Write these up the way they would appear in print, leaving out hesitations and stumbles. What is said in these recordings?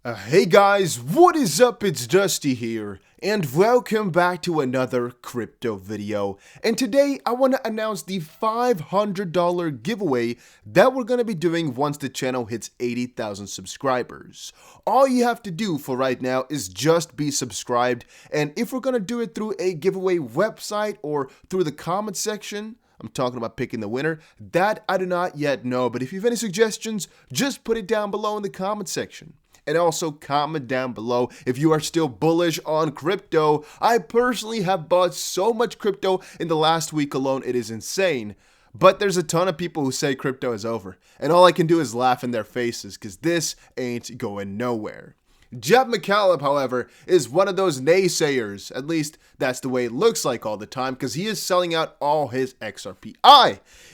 Hey guys, what is up? It's Dusty here, and welcome back to another crypto video. And today I want to announce the $500 giveaway that we're going to be doing once the channel hits 80,000 subscribers. All you have to do for right now is just be subscribed, and if we're going to do it through a giveaway website or through the comment section, I'm talking about picking the winner, that I do not yet know, but if you have any suggestions, just put it down below in the comment section. And also comment down below if you are still bullish on crypto. I personally have bought so much crypto in the last week alone, it is insane. But there's a ton of people who say crypto is over, and all I can do is laugh in their faces because this ain't going nowhere. Jed McCaleb, however, is one of those naysayers. At least that's the way it looks like all the time, because he is selling out all his XRP.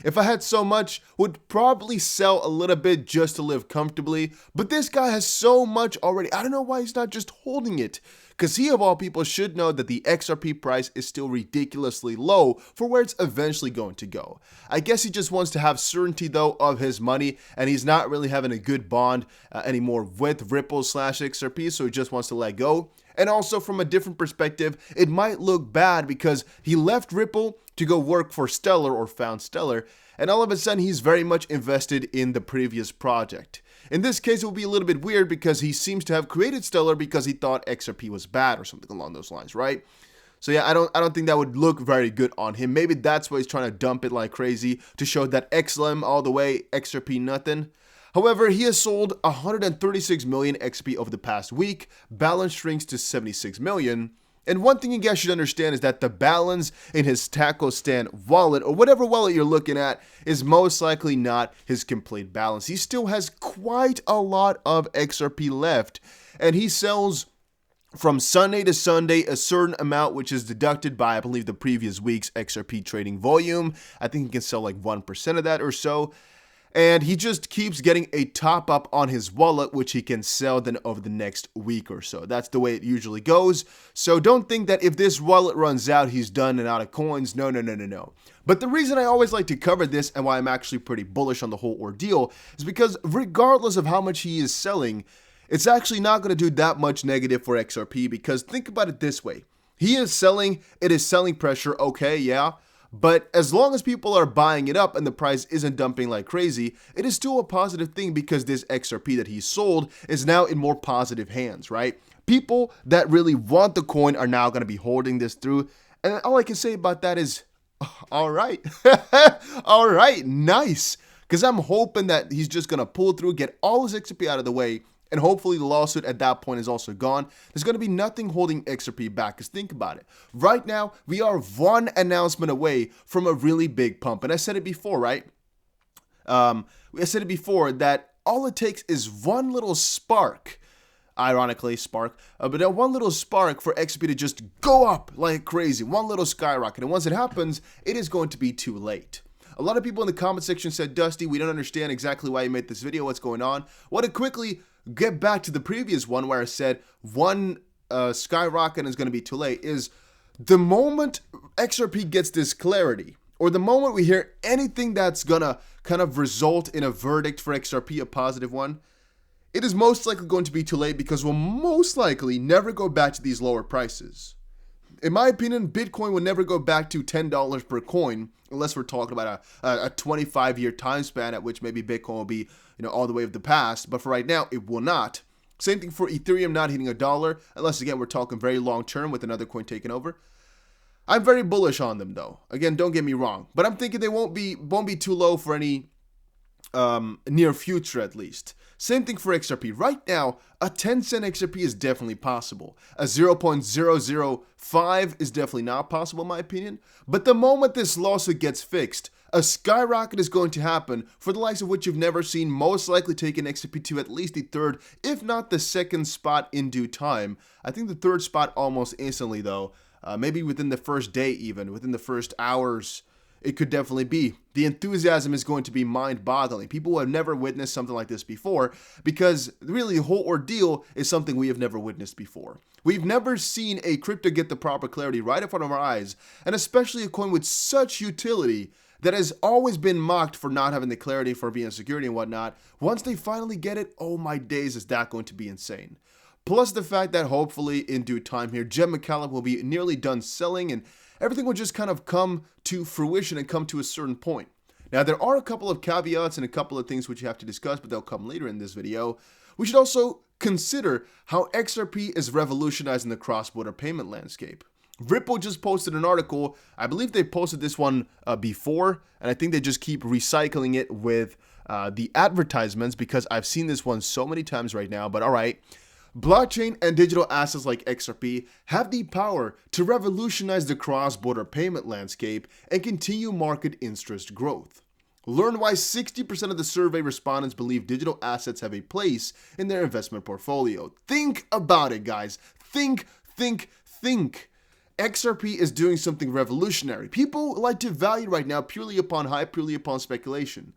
If I had so much, would probably sell a little bit just to live comfortably. But this guy has so much already. I don't know why he's not just holding it. Because he, of all people, should know that the XRP price is still ridiculously low for where it's eventually going to go. I guess he just wants to have certainty, though, of his money, and he's not really having a good bond anymore with Ripple/XRP, so he just wants to let go. And also, from a different perspective, it might look bad because he left Ripple to go work for Stellar or found Stellar, and all of a sudden he's very much invested in the previous project. In this case, it will be a little bit weird because he seems to have created Stellar because he thought XRP was bad or something along those lines, right? So yeah, I don't think that would look very good on him. Maybe that's why he's trying to dump it like crazy to show that XLM all the way, XRP nothing. However, he has sold 136 million XP over the past week. Balance shrinks to 76 million. And one thing you guys should understand is that the balance in his Taco Stand wallet, or whatever wallet you're looking at, is most likely not his complete balance. He still has quite a lot of XRP left, and he sells from Sunday to Sunday a certain amount, which is deducted by, I believe, the previous week's XRP trading volume. I think he can sell like 1% of that or so. And he just keeps getting a top up on his wallet, which he can sell then over the next week or so. That's the way it usually goes. So don't think that if this wallet runs out, he's done and out of coins. No. But the reason I always like to cover this and why I'm actually pretty bullish on the whole ordeal is because regardless of how much he is selling, it's actually not going to do that much negative for XRP, because think about it this way. He is selling, it is selling pressure, okay, yeah. But as long as people are buying it up and the price isn't dumping like crazy, it is still a positive thing because this XRP that he sold is now in more positive hands, right? People that really want the coin are now going to be holding this through. And all I can say about that is, all right. All right, nice. Because I'm hoping that he's just going to pull through, get all his XRP out of the way, and hopefully the lawsuit at that point is also gone. There's going to be nothing holding XRP back, because think about it. Right now, we are one announcement away from a really big pump. And I said it before, right? I said it before that all it takes is one little spark, ironically, but one little spark for XRP to just go up like crazy. One little skyrocket. And once it happens, it is going to be too late. A lot of people in the comment section said, Dusty, we don't understand exactly why you made this video. What's going on? Want to quickly get back to the previous one where I said one skyrocket is going to be too late. Is the moment XRP gets this clarity, or the moment we hear anything that's going to kind of result in a verdict for XRP, a positive one, it is most likely going to be too late, because we'll most likely never go back to these lower prices. In my opinion, Bitcoin will never go back to $10 per coin unless we're talking about a 25-year time span at which maybe Bitcoin will be, all the way of the past. But for right now, it will not. Same thing for Ethereum not hitting $1, unless, again, we're talking very long term with another coin taking over. I'm very bullish on them, though. Again, don't get me wrong. But I'm thinking they won't be too low for any near future, at least. Same thing for XRP. Right now, a 10-cent XRP is definitely possible. A 0.005 is definitely not possible, in my opinion. But the moment this lawsuit gets fixed, a skyrocket is going to happen for the likes of which you've never seen, most likely taking XRP to at least the third, if not the second spot in due time. I think the third spot almost instantly, though. Maybe within the first day even, within the first hours. It could definitely be. The enthusiasm is going to be mind-boggling. People who have never witnessed something like this before, because really the whole ordeal is something we have never witnessed before. We've never seen a crypto get the proper clarity right in front of our eyes, and especially a coin with such utility that has always been mocked for not having the clarity, for being security and whatnot, once they finally get it, oh my days, is that going to be insane. Plus the fact that hopefully in due time here, Jed McCaleb will be nearly done selling and everything will just kind of come to fruition and come to a certain point. Now, there are a couple of caveats and a couple of things which you have to discuss, but they'll come later in this video. We should also consider how XRP is revolutionizing the cross-border payment landscape. Ripple just posted an article. I believe they posted this one before, and I think they just keep recycling it with the advertisements because I've seen this one so many times right now, but all right. Blockchain and digital assets like XRP have the power to revolutionize the cross-border payment landscape and continue market interest growth. Learn why 60% of the survey respondents believe digital assets have a place in their investment portfolio. Think about it, guys. Think. XRP is doing something revolutionary. People like to value right now purely upon hype, purely upon speculation.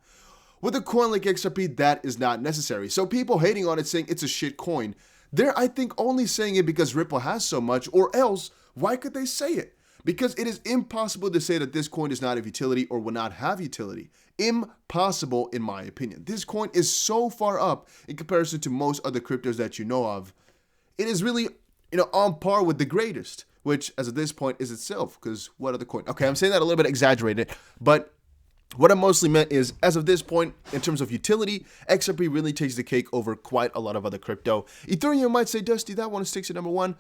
With a coin like XRP, that is not necessary. So people hating on it saying it's a shit coin, they're, I think, only saying it because Ripple has so much, or else, why could they say it? Because it is impossible to say that this coin is not of utility or will not have utility. Impossible, in my opinion. This coin is so far up in comparison to most other cryptos that you know of. It is really, on par with the greatest, which, as of this point, is itself, because what other coin? Okay, I'm saying that a little bit exaggerated, but what I mostly meant is, as of this point, in terms of utility, XRP really takes the cake over quite a lot of other crypto. Ethereum might say, Dusty, that one sticks at number one.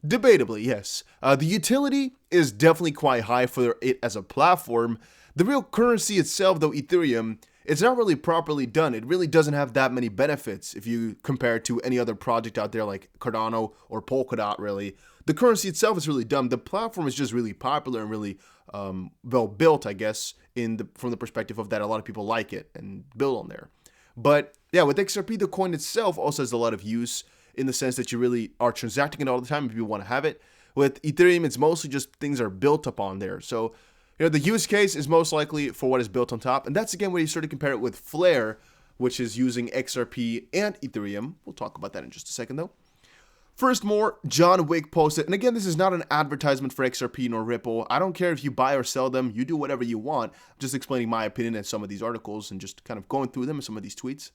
Debatably, yes. The utility is definitely quite high for it as a platform. The real currency itself, though, Ethereum, it's not really properly done. It really doesn't have that many benefits if you compare it to any other project out there like Cardano or Polkadot, really. The currency itself is really dumb. The platform is just really popular and really well built, I guess, from the perspective of that a lot of people like it and build on there. But yeah, with XRP, the coin itself also has a lot of use in the sense that you really are transacting it all the time if you want to have it. With Ethereum, it's mostly just things are built upon there. So, the use case is most likely for what is built on top. And that's, again, when you sort of compare it with Flare, which is using XRP and Ethereum. We'll talk about that in just a second, though. First, John Wick posted, and again, this is not an advertisement for XRP nor Ripple. I don't care if you buy or sell them. You do whatever you want. I'm just explaining my opinion in some of these articles and just kind of going through them in some of these tweets.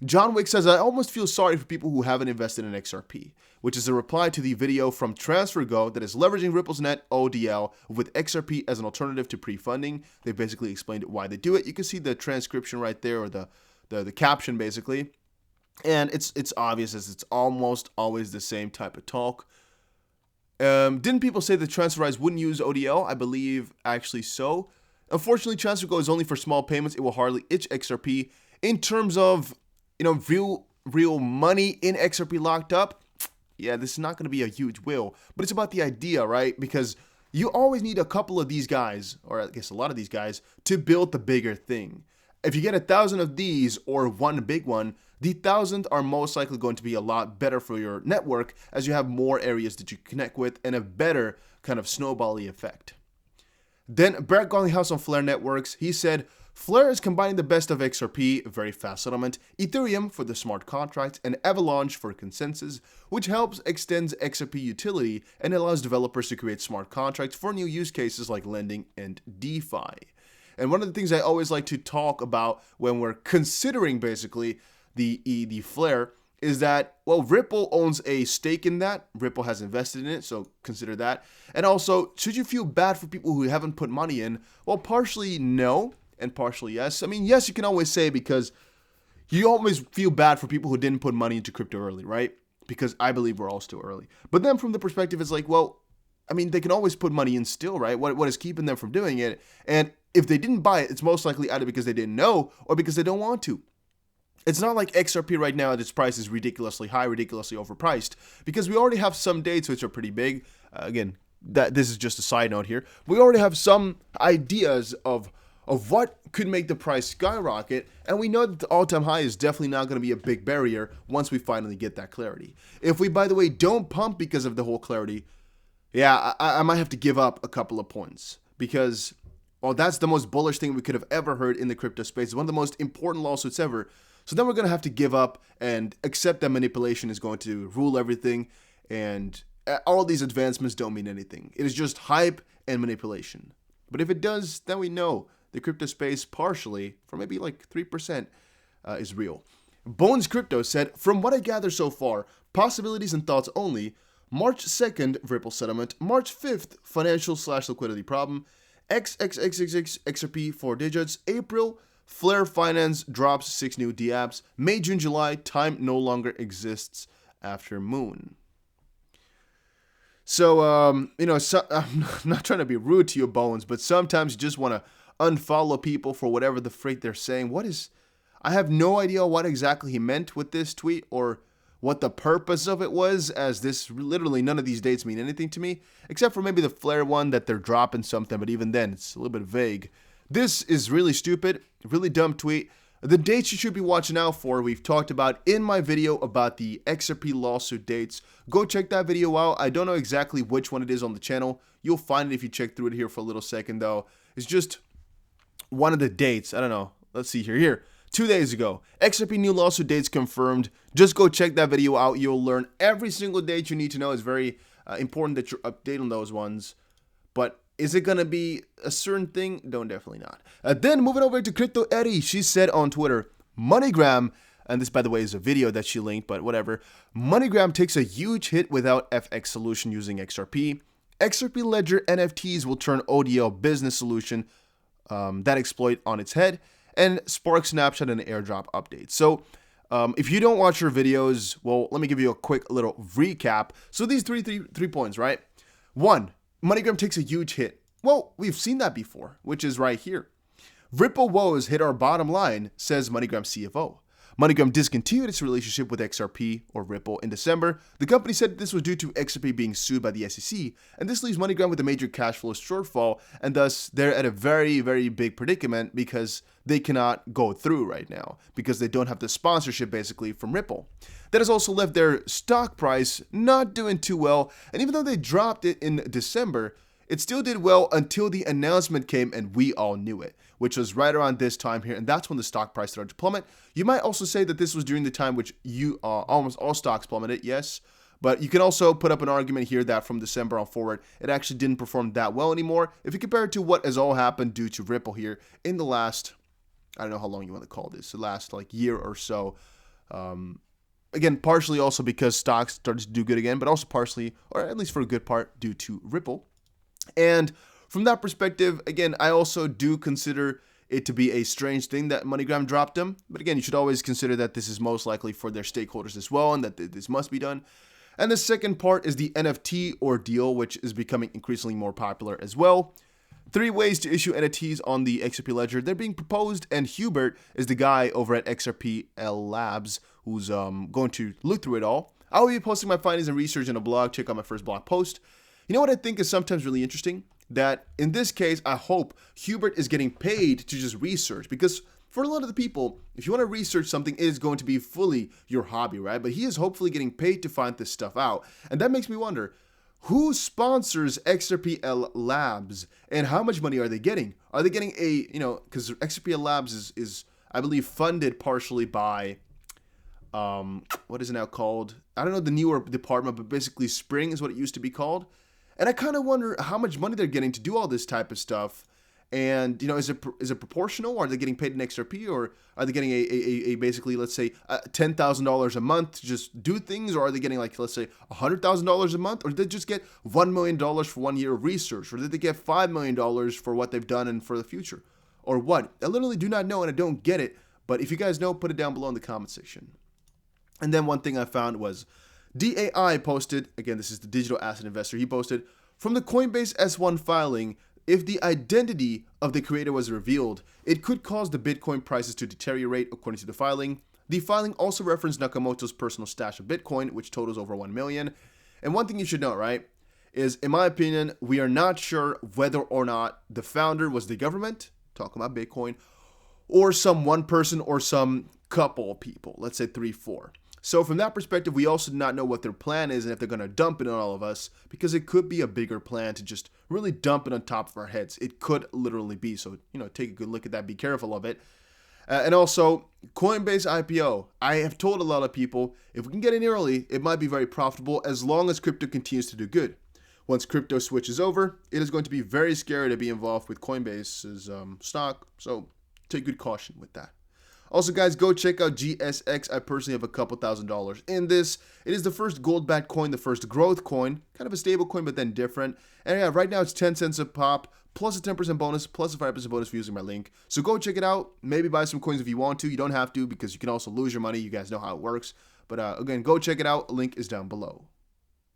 John Wick says, I almost feel sorry for people who haven't invested in XRP, which is a reply to the video from TransferGo that is leveraging Ripple's net ODL with XRP as an alternative to pre-funding. They basically explained why they do it. You can see the transcription right there, or the caption basically. And it's obvious as it's almost always the same type of talk. Didn't people say that TransferWise wouldn't use ODL? I believe actually so. Unfortunately, TransferGo is only for small payments. It will hardly itch XRP. In terms of real money in XRP locked up, yeah, this is not going to be a huge whale. But it's about the idea, right? Because you always need a couple of these guys, or I guess a lot of these guys, to build the bigger thing. If you get 1,000 of these or one big one, the 1,000 are most likely going to be a lot better for your network as you have more areas that you connect with and a better kind of snowbally effect. Then Brett Garlinghouse on Flare Networks, he said, Flare is combining the best of XRP, very fast settlement, Ethereum for the smart contracts, and Avalanche for consensus, which helps extends XRP utility and allows developers to create smart contracts for new use cases like lending and DeFi. And one of the things I always like to talk about when we're considering basically the Flare is that, well, Ripple owns a stake in that. Ripple has invested in it, so consider that. And also, should you feel bad for people who haven't put money in? Well, partially no, and partially yes. I mean, yes, you can always say, because you always feel bad for people who didn't put money into crypto early, right? Because I believe we're all still early. But then from the perspective, it's like, well, I mean, they can always put money in still, right? What is keeping them from doing it? And if they didn't buy it, it's most likely either because they didn't know or because they don't want to. It's not like XRP right now at its price is ridiculously high, ridiculously overpriced, because we already have some dates which are pretty big. Again, this is just a side note here. We already have some ideas of what could make the price skyrocket, and we know that the all-time high is definitely not going to be a big barrier once we finally get that clarity. If we, by the way, don't pump because of the whole clarity, yeah, I might have to give up a couple of points, because, well, that's the most bullish thing we could have ever heard in the crypto space. It's one of the most important lawsuits ever. So then we're going to have to give up and accept that manipulation is going to rule everything, and all these advancements don't mean anything. It is just hype and manipulation. But if it does, then we know the crypto space partially, for maybe like 3%, is real. Bones Crypto said, from what I gather so far, possibilities and thoughts only, March 2nd, Ripple settlement, March 5th, financial/liquidity problem, XXXXXRP 4 digits, April, Flare Finance drops 6 new dApps, May, June, July, time no longer exists after Moon. So, I'm not trying to be rude to you, Bones, but sometimes you just want to unfollow people for whatever the freak they're saying. I have no idea what exactly he meant with this tweet or what the purpose of it was, as literally none of these dates mean anything to me, except for maybe the Flare one that they're dropping something, but even then, it's a little bit vague. This is really stupid, really dumb tweet. The dates you should be watching out for, we've talked about in my video about the XRP lawsuit dates. Go check that video out. I don't know exactly which one it is on the channel. You'll find it if you check through it here for a little second, though. It's just one of the dates. I don't know. Let's see here. Here, 2 days ago, XRP new lawsuit dates confirmed. Just go check that video out. You'll learn every single date you need to know. It's very important that you're updated on those ones. But is it going to be a certain thing? No, definitely not. Then moving over to Crypto Eddie, she said on Twitter, Moneygram, and this, by the way, is a video that she linked, but whatever. Moneygram takes a huge hit without FX solution using XRP. XRP Ledger NFTs will turn ODL business solution that exploit on its head, and Spark Snapshot and airdrop updates. So if you don't watch her videos, well, let me give you a quick little recap. So these three points, right? 1, MoneyGram takes a huge hit. Well, we've seen that before, which is right here. Ripple woes hit our bottom line, says MoneyGram CFO. MoneyGram discontinued its relationship with XRP, or Ripple, in December. The company said this was due to XRP being sued by the SEC, and this leaves MoneyGram with a major cash flow shortfall, and thus they're at a very, very big predicament because they cannot go through right now, because they don't have the sponsorship, basically, from Ripple. That has also left their stock price not doing too well, and even though they dropped it in December, it still did well until the announcement came and we all knew it, which was right around this time here, and that's when the stock price started to plummet. You might also say that this was during the time which almost all stocks plummeted, yes, but you can also put up an argument here that from December on forward, it actually didn't perform that well anymore if you compare it to what has all happened due to Ripple here in the last, I don't know how long you want to call this, the last like year or so. Again, partially also because stocks started to do good again, but also partially, or at least for a good part, due to Ripple. And from that perspective, again, I also do consider it to be a strange thing that MoneyGram dropped them. But again, you should always consider that this is most likely for their stakeholders as well, and that this must be done. And the second part is the NFT ordeal, which is becoming increasingly more popular as well. 3 ways to issue NFTs on the XRP ledger. They're being proposed, and Hubert is the guy over at XRPL Labs who's going to look through it all. I will be posting my findings and research in a blog. Check out my first blog post. You know what I think is sometimes really interesting? That in this case, I hope Hubert is getting paid to just research, because for a lot of the people, if you want to research something, it is going to be fully your hobby, right? But he is hopefully getting paid to find this stuff out. And that makes me wonder, who sponsors XRPL Labs and how much money are they getting? Are they getting because XRPL Labs is, I believe, funded partially by, what is it now called? I don't know the newer department, but basically Spring is what it used to be called. And I kind of wonder how much money they're getting to do all this type of stuff. And, is it proportional? Are they getting paid in XRP, or are they getting a basically, let's say, $10,000 a month to just do things? Or are they getting, like, let's say, $100,000 a month? Or did they just get $1 million for 1 year of research? Or did they get $5 million for what they've done and for the future? Or what? I literally do not know, and I don't get it. But if you guys know, put it down below in the comment section. And then one thing I found was DAI posted, again, this is the digital asset investor, he posted, from the Coinbase S1 filing, if the identity of the creator was revealed, it could cause the Bitcoin prices to deteriorate, according to the filing. The filing also referenced Nakamoto's personal stash of Bitcoin, which totals over 1 million. And one thing you should know, right, is, in my opinion, we are not sure whether or not the founder was the government, talking about Bitcoin, or some one person or some couple of people, let's say 3, 4. So from that perspective, we also do not know what their plan is and if they're going to dump it on all of us, because it could be a bigger plan to just really dump it on top of our heads. It could literally be. So, take a good look at that. Be careful of it. And also, Coinbase IPO. I have told a lot of people, if we can get in early, it might be very profitable as long as crypto continues to do good. once crypto switches over, it is going to be very scary to be involved with Coinbase's stock. So take good caution with that. Also, guys, go check out GSX. I personally have a couple $1,000s in this. It is the first gold-backed coin, the first growth coin, kind of a stable coin, but then different. And yeah, right now it's 10 cents a pop, plus a 10% bonus, plus a 5% bonus for using my link. So go check it out. Maybe buy some coins if you want to. You don't have to, because you can also lose your money. You guys know how it works. But again, go check it out. Link is down below.